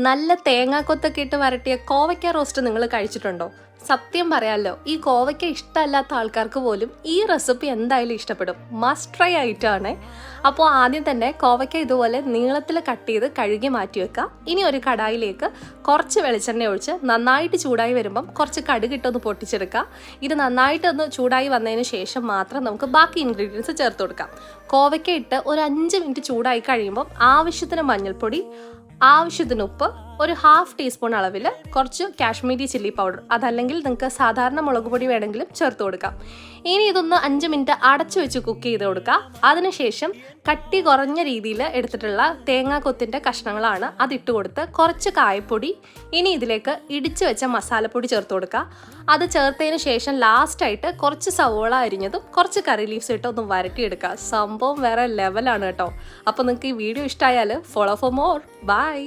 നല്ല തേങ്ങാക്കൊത്തൊക്കെ ഇട്ട് വരട്ടിയ കോവയ്ക്ക റോസ്റ്റ് നിങ്ങൾ കഴിച്ചിട്ടുണ്ടോ? സത്യം പറയാമല്ലോ, ഈ കോവയ്ക്ക ഇഷ്ടമല്ലാത്ത ആൾക്കാർക്ക് പോലും ഈ റെസിപ്പി എന്തായാലും ഇഷ്ടപ്പെടും. മസ്റ്റ് ട്രൈ ആയിട്ടാണ്. അപ്പോൾ ആദ്യം തന്നെ കോവയ്ക്ക ഇതുപോലെ നീളത്തിൽ കട്ട് ചെയ്ത് കഴുകി മാറ്റി വെക്കുക. ഇനി ഒരു കടായിലേക്ക് കുറച്ച് വെളിച്ചെണ്ണ ഒഴിച്ച് നന്നായിട്ട് ചൂടായി വരുമ്പം കുറച്ച് കടുകിട്ടൊന്ന് പൊട്ടിച്ചെടുക്കുക. ഇത് നന്നായിട്ടൊന്ന് ചൂടായി വന്നതിന് ശേഷം മാത്രം നമുക്ക് ബാക്കി ഇൻഗ്രീഡിയൻസ് ചേർത്ത് കൊടുക്കാം. കോവയ്ക്ക ഇട്ട് ഒരു 5 മിനിറ്റ് ചൂടായി കഴിയുമ്പം ആവശ്യത്തിന് മഞ്ഞൾപ്പൊടി, ആവശ്യത്തിന് ഉപ്പ്, ഒരു 1/2 ടീസ്പൂൺ അളവിൽ കുറച്ച് കാശ്മീരി ചില്ലി പൗഡർ, അതല്ലെങ്കിൽ നിങ്ങൾക്ക് സാധാരണ മുളക് പൊടി വേണമെങ്കിലും ചേർത്ത് കൊടുക്കാം. ഇനി ഇതൊന്ന് 5 മിനിറ്റ് അടച്ചു വെച്ച് കുക്ക് ചെയ്ത് കൊടുക്കുക. അതിനുശേഷം കട്ടി കുറഞ്ഞ രീതിയിൽ എടുത്തിട്ടുള്ള തേങ്ങാക്കൊത്തിൻ്റെ കഷ്ണങ്ങളാണ് അതിട്ട് കൊടുത്ത് കുറച്ച് കായപ്പൊടി, ഇനി ഇതിലേക്ക് ഇടിച്ചു വെച്ച മസാലപ്പൊടി ചേർത്ത് കൊടുക്കുക. അത് ചേർത്തതിന് ശേഷം ലാസ്റ്റായിട്ട് കുറച്ച് സവോള അരിഞ്ഞതും കുറച്ച് കറി ലീവ്സ് ഇട്ട് ഒന്ന് വരട്ടിയെടുക്കുക. സംഭവം വേറെ ലെവലാണ് കേട്ടോ. അപ്പോൾ നിങ്ങൾക്ക് ഈ വീഡിയോ ഇഷ്ടമായാൽ ഫോളോ ഫോർ മോർ. ബൈ.